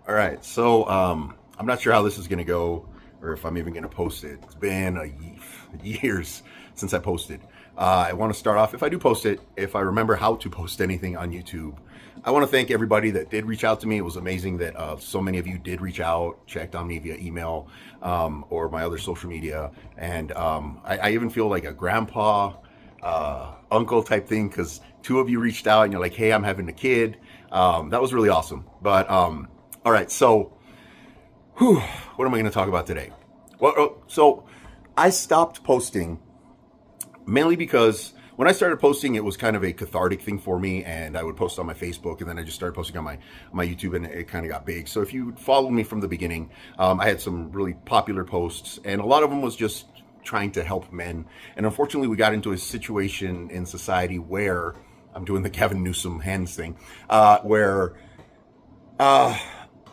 All right, so I'm not sure how this is going to go or if I'm even going to post it. It's been years since I posted. I want to start off, if I do post it, if I remember how to post anything on YouTube. I want to thank everybody that did reach out to me. It was amazing that so many of you did reach out, checked on me via email or my other social media. And I even feel like a grandpa, uncle type thing because two of you reached out and you're like, hey, I'm having a kid. That was really awesome. But all right, so what am I going to talk about today? Well, so I stopped posting mainly because when I started posting, it was kind of a cathartic thing for me, and I would post on my Facebook, and then I just started posting on my YouTube, and it kind of got big. So if you followed me from the beginning, I had some really popular posts, and a lot of them was just trying to help men. And unfortunately, we got into a situation in society where I'm doing the Gavin Newsom hands thing, where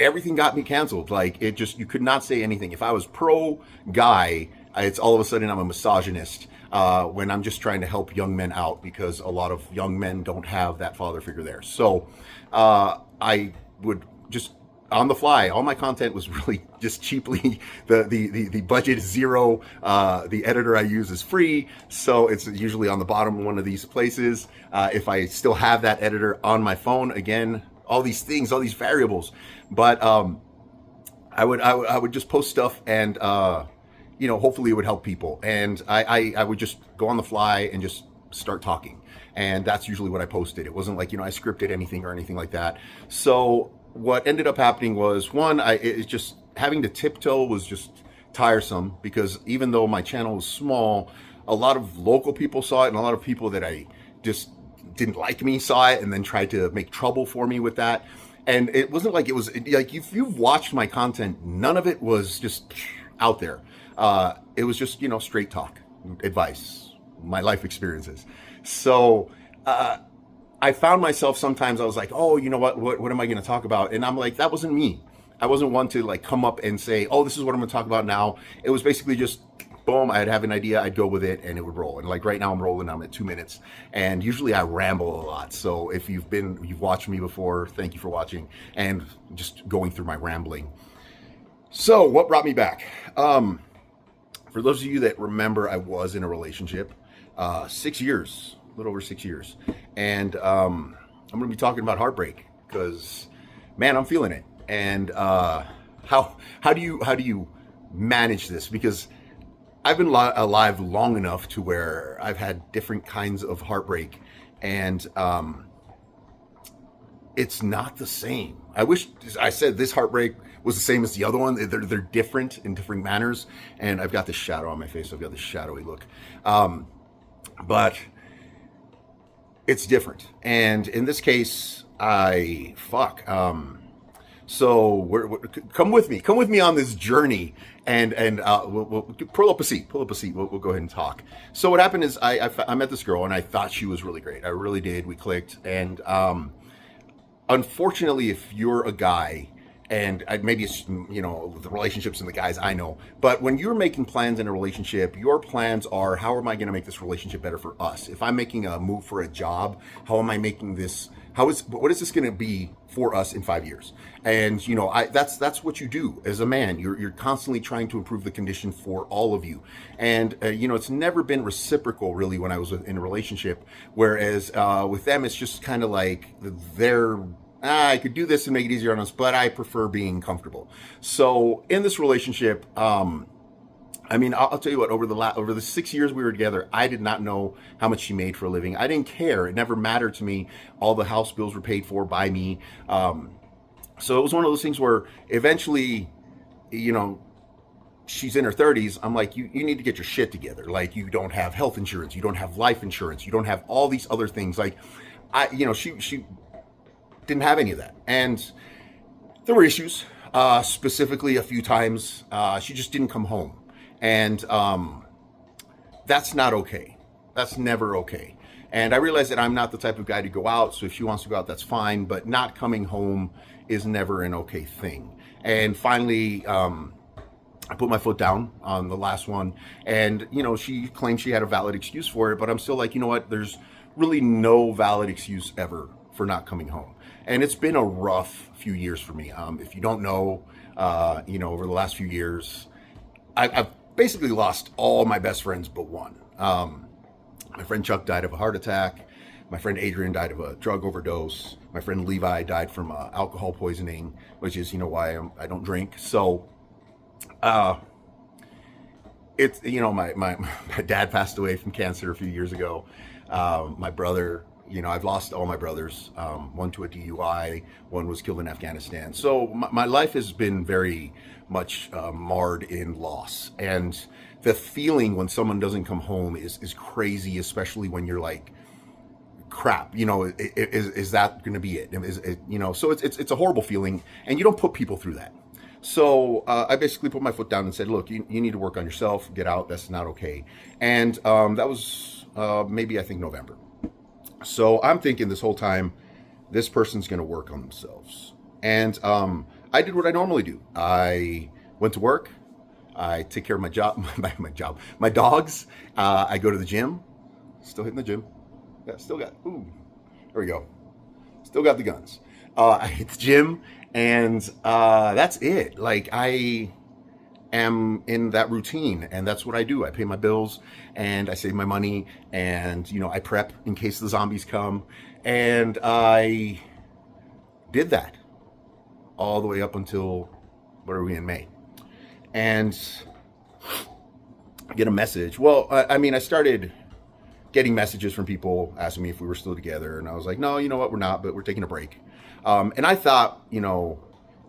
everything got me canceled. Like it just, you could not say anything. If I was pro guy, it's all of a sudden I'm a misogynist when I'm just trying to help young men out because a lot of young men don't have that father figure there. So I would just on the fly, all my content was really just cheaply, the budget is zero, the editor I use is free, so it's usually on the bottom of one of these places. If I still have that editor on my phone, again, all these things, all these variables, but I would just post stuff and hopefully it would help people, and I would just go on the fly and just start talking, and that's usually what I posted. It wasn't like I scripted anything or anything like that. So what ended up happening was, one, it's just having to tiptoe was just tiresome because even though my channel was small, a lot of local people saw it, and a lot of people that I just didn't like me saw it and then tried to make trouble for me with that. And it wasn't like, it was like, if you've watched my content, none of it was just out there. It was just straight talk, advice, my life experiences. So I found myself sometimes, I was like, oh, you know what am I going to talk about? And I'm like, that wasn't me. I wasn't one to like come up and say, oh, this is what I'm going to talk about now. It was basically just boom, I'd have an idea, I'd go with it, and it would roll. And like right now I'm rolling, I'm at 2 minutes, and usually I ramble a lot. So if you've watched me before, thank you for watching and just going through my rambling. So what brought me back? For those of you that remember, I was in a relationship 6 years, a little over 6 years. And I'm going to be talking about heartbreak because, man, I'm feeling it. And how do you manage this? Because I've been alive long enough to where I've had different kinds of heartbreak, and it's not the same. I wish I said this heartbreak was the same as the other one. They're different in different manners, and I've got this shadow on my face. So I've got this shadowy look, but it's different. And in this case, so come with me on this journey, and we'll pull up a seat. We'll go ahead and talk. So what happened is I met this girl, and I thought she was really great. I really did. We clicked, and unfortunately, if you're a guy, and maybe it's the relationships and the guys I know, but when you're making plans in a relationship, your plans are, how am I going to make this relationship better for us? If I'm making a move for a job, how am I making this? What is this going to be for us in 5 years? And that's what you do as a man. You're constantly trying to improve the condition for all of you. And it's never been reciprocal really when I was in a relationship. Whereas with them, it's just kind of like I could do this and make it easier on us, but I prefer being comfortable. So in this relationship, I'll tell you what, over the 6 years we were together, I did not know how much she made for a living. I didn't care. It never mattered to me. All the house bills were paid for by me. So it was one of those things where eventually, she's in her 30s. I'm like, you need to get your shit together. Like, you don't have health insurance. You don't have life insurance. You don't have all these other things. Like, she didn't have any of that. And there were issues, specifically a few times. She just didn't come home. And that's not okay. That's never okay. And I realized that I'm not the type of guy to go out. So if she wants to go out, that's fine. But not coming home is never an okay thing. And finally, I put my foot down on the last one. And, she claimed she had a valid excuse for it. But I'm still like, you know what? There's really no valid excuse ever for not coming home. And it's been a rough few years for me. If you don't know, over the last few years, I've basically lost all my best friends but one. My friend Chuck died of a heart attack. My friend Adrian died of a drug overdose. My friend Levi died from alcohol poisoning, which is, why I don't drink. So, it's, my dad passed away from cancer a few years ago. My brother, I've lost all my brothers. One to a DUI, one was killed in Afghanistan. So my life has been very much marred in loss. And the feeling when someone doesn't come home is crazy, especially when you're like, crap, is that going to be it? So it's a horrible feeling, and you don't put people through that. So I basically put my foot down and said, look, you need to work on yourself, get out, that's not okay. And that was maybe, I think, November. So I'm thinking this whole time, this person's going to work on themselves. And I did what I normally do. I went to work. I take care of my job, my dogs. I go to the gym. Still hitting the gym. Yeah, still got, there we go. Still got the guns. I hit the gym, and that's it. Like, I am in that routine, and that's what I do. I pay my bills, and I save my money, and, I prep in case the zombies come. And I did that all the way up until, what are we in, May? And I get a message. Well, I started getting messages from people asking me if we were still together. And I was like, no, you know what? We're not, but we're taking a break. And I thought,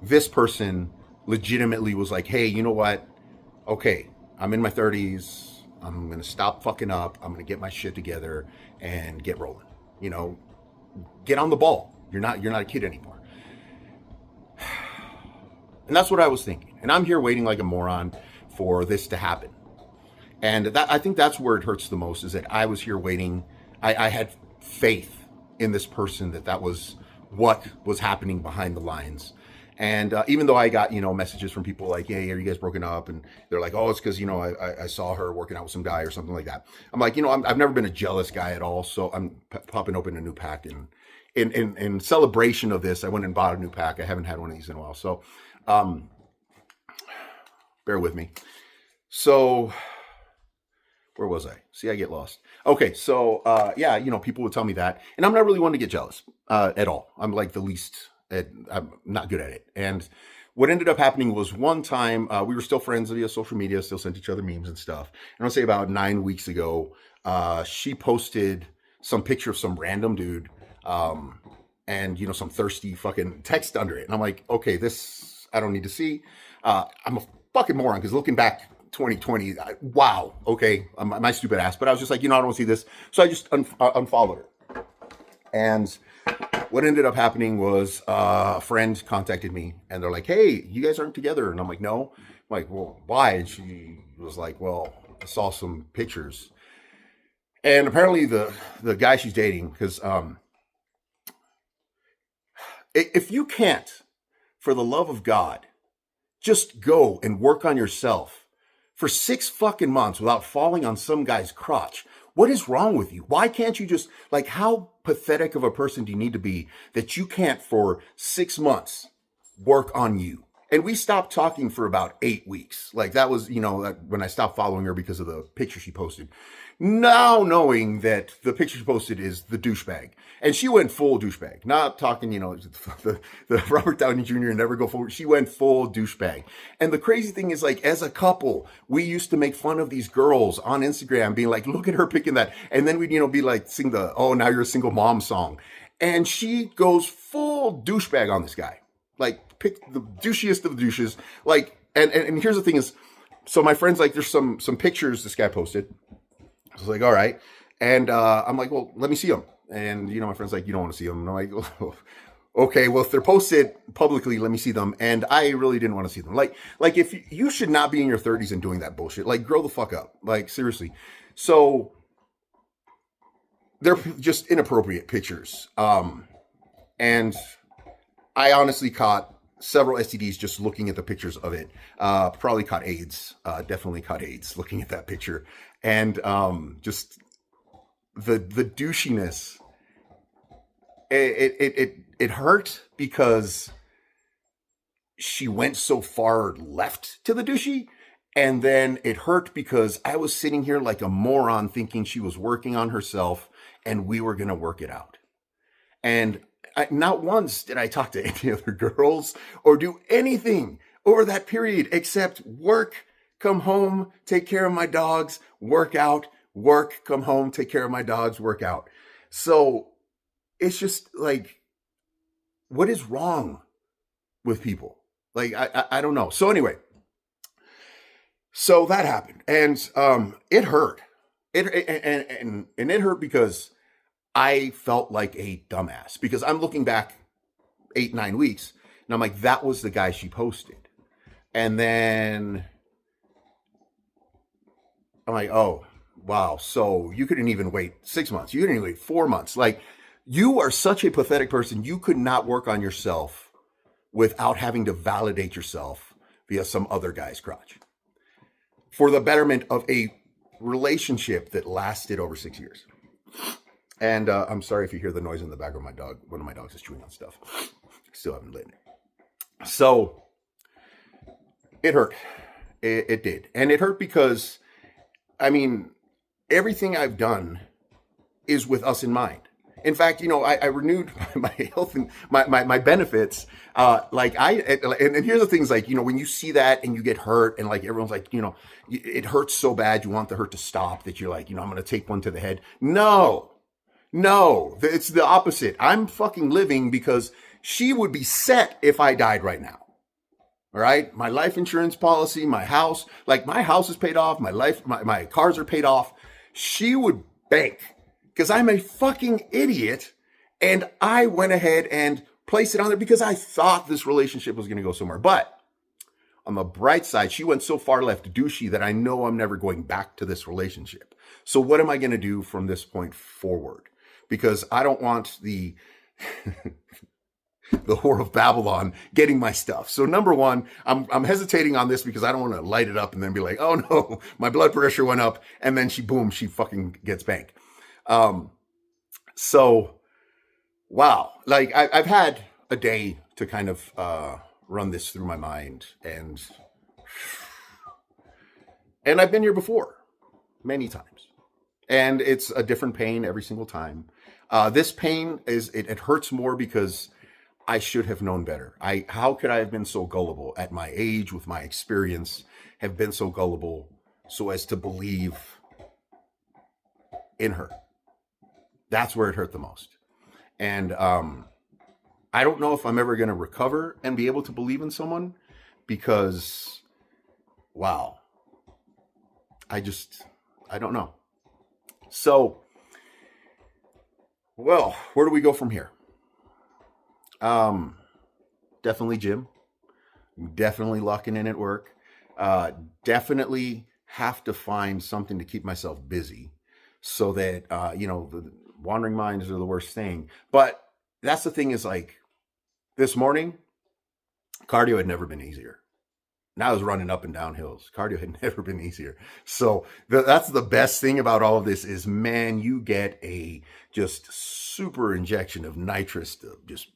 this person legitimately was like, hey, you know what? Okay, I'm in my 30s. I'm going to stop fucking up. I'm going to get my shit together and get rolling. Get on the ball. You're not a kid anymore. And that's what I was thinking. And I'm here waiting like a moron for this to happen. And I think that's where it hurts the most, is that I was here waiting. I had faith in this person that was what was happening behind the lines. And even though I got, messages from people like, hey, are you guys broken up? And they're like, oh, it's because, I saw her working out with some guy or something like that. I'm like, I've never been a jealous guy at all. So I'm popping open a new pack. And in celebration of this, I went and bought a new pack. I haven't had one of these in a while. So bear with me. So where was I? See, I get lost. Okay, so people would tell me that, and I'm not really one to get jealous at all. I'm like the least. I'm not good at it. And what ended up happening was one time we were still friends via social media, still sent each other memes and stuff. And I'll say about 9 weeks ago, she posted some picture of some random dude, and some thirsty fucking text under it. And I'm like, okay, this I don't need to see. I'm a fucking moron, because looking back 2020, wow, okay, my stupid ass. But I was just like, I don't want to see this. So I just unfollowed her. And what ended up happening was a friend contacted me, and they're like, hey, you guys aren't together. And I'm like, no. I'm like, well, why? And she was like, well, I saw some pictures. And apparently the guy she's dating, because if you can't, for the love of God, just go and work on yourself for 6 fucking months without falling on some guy's crotch, what is wrong with you? Why can't you just, like, how pathetic of a person do you need to be that you can't for 6 months work on you? And we stopped talking for about 8 weeks. Like, that was, when I stopped following her because of the picture she posted. Now knowing that the picture she posted is the douchebag. And she went full douchebag. Not talking, the Robert Downey Jr. never go forward. She went full douchebag. And the crazy thing is, like, as a couple, we used to make fun of these girls on Instagram, being like, look at her picking that. And then we'd, be like, sing the, oh, now you're a single mom song. And she goes full douchebag on this guy. Like, pick the douchiest of the douches. Like, and here's the thing is, so my friend's like, there's some pictures this guy posted. I was like, all right. And I'm like, well, let me see them. And, my friend's like, you don't want to see them. And I'm like, oh, okay, well, if they're posted publicly, let me see them. And I really didn't want to see them. Like if you should not be in your 30s and doing that bullshit. Like, grow the fuck up. Like, seriously. So they're just inappropriate pictures. And I honestly caught several STDs just looking at the pictures of it. Probably caught AIDS. Definitely caught AIDS looking at that picture. And just the douchiness. it hurt because she went so far left to the douchey. And then it hurt because I was sitting here like a moron thinking she was working on herself and we were going to work it out. And not once did I talk to any other girls or do anything over that period except work, come home, take care of my dogs, work out, work, come home, take care of my dogs, work out. So it's just like, what is wrong with people? Like, I don't know. So anyway, so that happened, and it hurt. And it hurt because I felt like a dumbass because I'm looking back 8-9 weeks and I'm like, that was the guy she posted. And then I'm like, oh, wow. So you couldn't even wait 6 months. You couldn't even wait 4 months. Like, you are such a pathetic person. You could not work on yourself without having to validate yourself via some other guy's crotch for the betterment of a relationship that lasted over 6 years. And I'm sorry if you hear the noise in the background. My dog, one of my dogs is chewing on stuff. Still haven't lit it. So it hurt. It did. And it hurt because, I mean, everything I've done is with us in mind. In fact, you know, I renewed my health and my benefits. And here's the things, like, you know, when you see that and you get hurt and like everyone's like, you know, it hurts so bad, you want the hurt to stop, that you're like, you know, I'm going to take one to the head. No, it's the opposite. I'm fucking living because she would be set if I died right now. All right. My life insurance policy, my house, like my house is paid off. My cars are paid off. She would bank. Because I'm a fucking idiot, and I went ahead and placed it on there because I thought this relationship was going to go somewhere. But on the bright side, she went so far left douchey that I know I'm never going back to this relationship. So what am I going to do from this point forward? Because I don't want the whore of Babylon getting my stuff. So number one, I'm hesitating on this because I don't want to light it up and then be like, oh no, my blood pressure went up, and then she fucking gets banked. So, wow, like I've had a day to kind of, run this through my mind, and I've been here before many times, and it's a different pain every single time. This pain it hurts more because I should have known better. How could I have been so gullible at my age with my experience, have been so gullible so as to believe in her? That's where it hurt the most. And I don't know if I'm ever going to recover and be able to believe in someone because, wow, I don't know. So, well, where do we go from here? Definitely gym. Definitely locking in at work. Definitely have to find something to keep myself busy so that, you know, the wandering minds are the worst thing. But that's the thing, is like this morning, cardio had never been easier. Now I was running up and down hills. Cardio had never been easier. So that's the best thing about all of this is, man, you get a just super injection of nitrous to just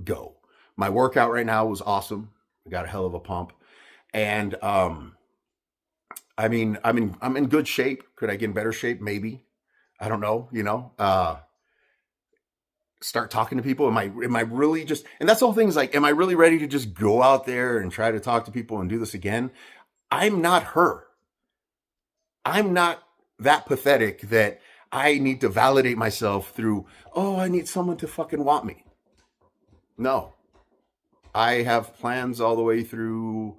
go. My workout right now was awesome. I got a hell of a pump. And I mean, I'm in good shape. Could I get in better shape? Maybe. I don't know, you know. Start talking to people. Am I really just, and that's the whole thing, is like, am I really ready to just go out there and try to talk to people and do this again? I'm not her. I'm not that pathetic that I need to validate myself through, oh, I need someone to fucking want me. No. I have plans all the way through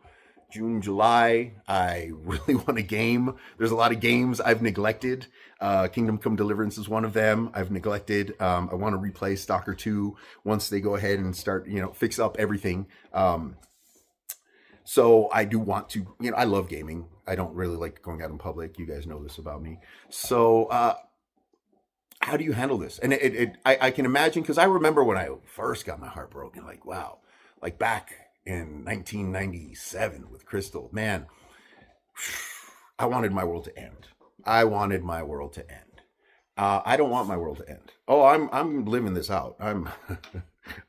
June, July. I really want a game. There's a lot of games I've neglected. Kingdom Come Deliverance is one of them I've neglected. I want to replay Stalker 2 once they go ahead and start, you know, fix up everything. So I do want to, you know, I love gaming. I don't really like going out in public. You guys know this about me. So, how do you handle this? And I can imagine, because I remember when I first got my heart broken, like, wow, like back in 1997 with Crystal, man, I wanted my world to end. I wanted my world to end. I don't want my world to end. Oh, I'm living this out.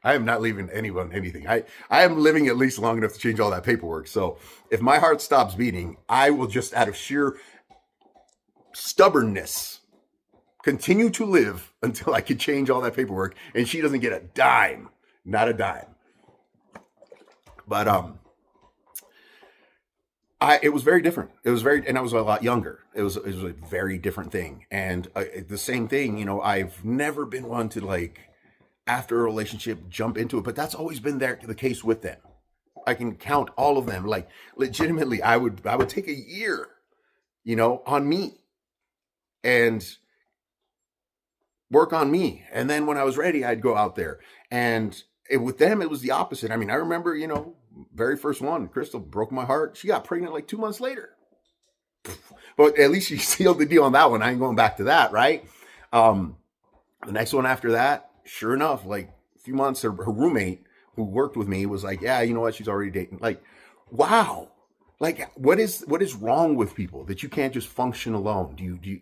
I am not leaving anyone anything. I am living at least long enough to change all that paperwork. So if my heart stops beating, I will just out of sheer stubbornness continue to live until I can change all that paperwork and she doesn't get a dime. Not a dime. But it was very different. It was very, and I was a lot younger. It was a very different thing. And the same thing, I've never been one to like after a relationship jump into it, but that's always been the case with them. I can count all of them. Like legitimately, I would take a year, on me and work on me. And then when I was ready, I'd go out there. And with them, it was the opposite. I mean, I remember, very first one, Crystal broke my heart. She got pregnant like 2 months later. But at least she sealed the deal on that one. I ain't going back to that, right? The next one after that, sure enough, like a few months, her roommate who worked with me was like, yeah, you know what? She's already dating. Like, wow. Like, what is wrong with people that you can't just function alone?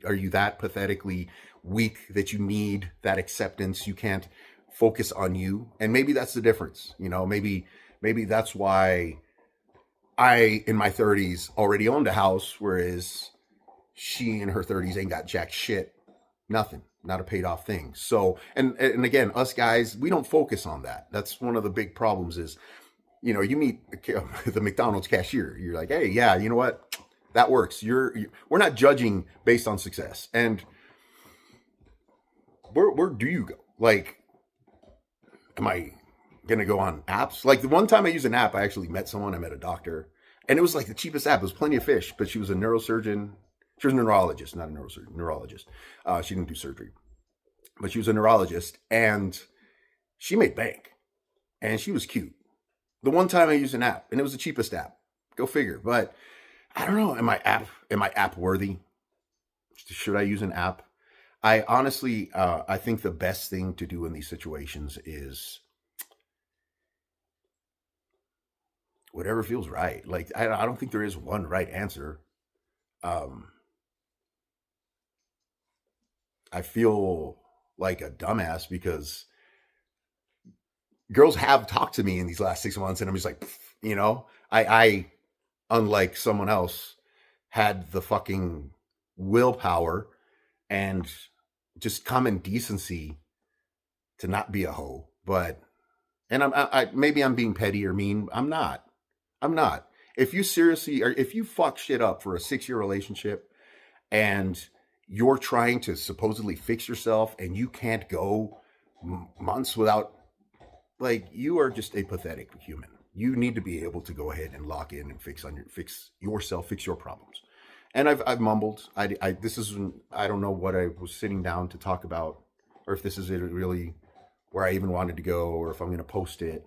Are you that pathetically weak that you need that acceptance? You can't focus on you. And maybe that's the difference. Maybe that's why I, in my 30s, already owned a house, whereas she in her 30s ain't got jack shit. Nothing. Not a paid off thing. So, and again, us guys, we don't focus on that. That's one of the big problems is, you meet the McDonald's cashier. You're like, hey, yeah, you know what? That works. We're not judging based on success. And where do you go? Like, am I going to go on apps? Like the one time I used an app, I actually met someone. I met a doctor and it was like the cheapest app. It was Plenty of Fish, but she was a neurosurgeon. She was a neurologist, not a neurosurgeon, neurologist. She didn't do surgery, but she was a neurologist and she made bank and she was cute. The one time I used an app and it was the cheapest app. Go figure. But I don't know. Am I app worthy? Should I use an app? I honestly, I think the best thing to do in these situations is whatever feels right. Like, I don't think there is one right answer. I feel like a dumbass because girls have talked to me in these last 6 months and I'm just like, I unlike someone else, had the fucking willpower and just common decency to not be a hoe. But, and maybe I'm being petty or mean. I'm not. If you seriously, or if you fuck shit up for a 6-year relationship and you're trying to supposedly fix yourself and you can't go months without, like, you are just a pathetic human. You need to be able to go ahead and lock in and fix yourself, fix your problems. And I've mumbled. I don't know what I was sitting down to talk about, or if this is it really where I even wanted to go, or if I'm going to post it.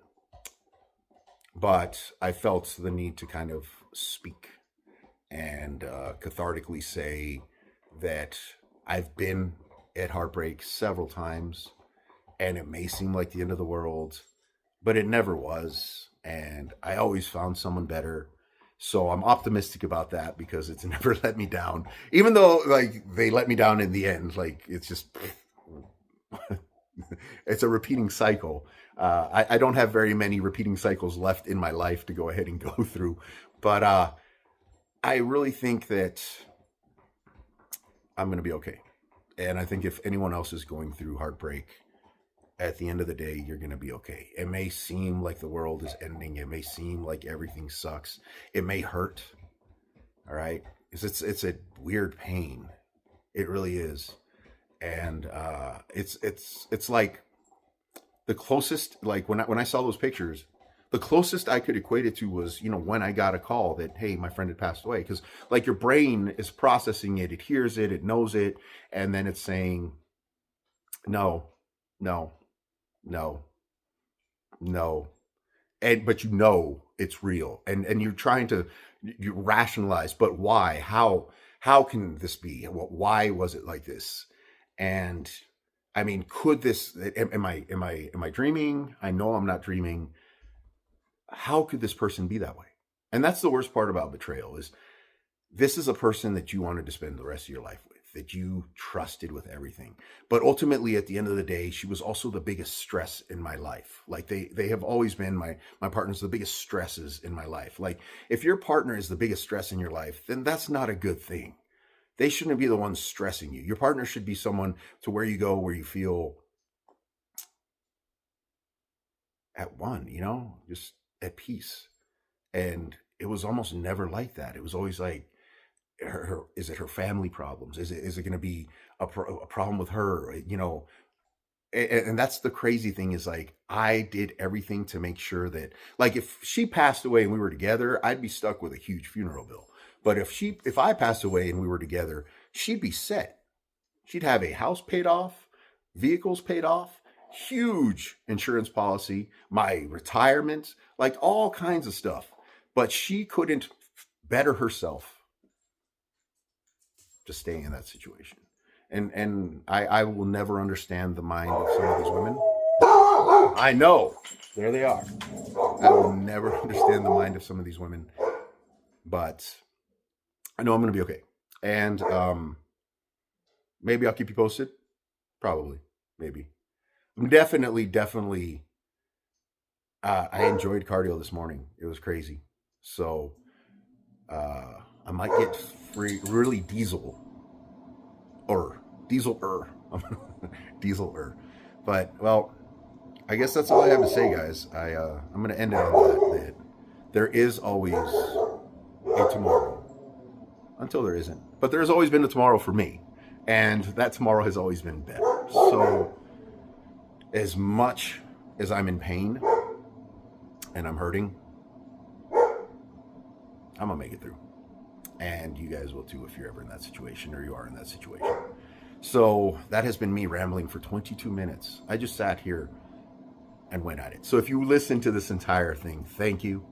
But I felt the need to kind of speak and cathartically say that I've been at Heartbreak several times, and it may seem like the end of the world, but it never was. And I always found someone better. So I'm optimistic about that because it's never let me down. Even though, like, they let me down in the end. Like, it's just, it's a repeating cycle. I don't have very many repeating cycles left in my life to go ahead and go through. But I really think that I'm going to be okay. And I think if anyone else is going through heartbreak, at the end of the day, you're going to be okay. It may seem like the world is ending. It may seem like everything sucks. It may hurt. All right. It's a weird pain. It really is. And it's like the closest, like when I saw those pictures, the closest I could equate it to was, when I got a call that, hey, my friend had passed away. Because like your brain is processing it. It hears it. It knows it. And then it's saying, no. But it's real. And you're trying to rationalize, but why? How can this be? Why was it like this? And I mean, could this, am I dreaming? I know I'm not dreaming. How could this person be that way? And that's the worst part about betrayal is this is a person that you wanted to spend the rest of your life with. that you trusted with everything. But ultimately, at the end of the day, she was also the biggest stress in my life. Like they have always been my partners, the biggest stresses in my life. Like if your partner is the biggest stress in your life, then that's not a good thing. They shouldn't be the ones stressing you. Your partner should be someone to where you go, where you feel at one, just at peace. And it was almost never like that. It was always like, is it her family problems? Is it going to be a problem with her? And that's the crazy thing is like I did everything to make sure that like if she passed away and we were together, I'd be stuck with a huge funeral bill. But if I passed away and we were together, she'd be set. She'd have a house paid off, vehicles paid off, huge insurance policy, my retirement, like all kinds of stuff. But she couldn't better herself to stay in that situation. And I will never understand the mind of some of these women. I know. There they are. I will never understand the mind of some of these women. But I know I'm going to be okay. And maybe I'll keep you posted. Probably. Maybe. I'm definitely. I enjoyed cardio this morning. It was crazy. So I might get really diesel. But, well, I guess that's all I have to say, guys. I'm going to end it on that. There is always a tomorrow. Until there isn't. But there's always been a tomorrow for me. And that tomorrow has always been better. So, as much as I'm in pain and I'm hurting, I'm going to make it through. And you guys will too if you're ever in that situation or you are in that situation. So that has been me rambling for 22 minutes. I just sat here and went at it. So if you listen to this entire thing, thank you.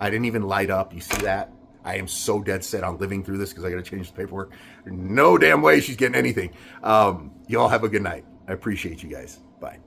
I didn't even light up. You see that? I am so dead set on living through this because I got to change the paperwork. No damn way she's getting anything. Y'all have a good night. I appreciate you guys. Bye.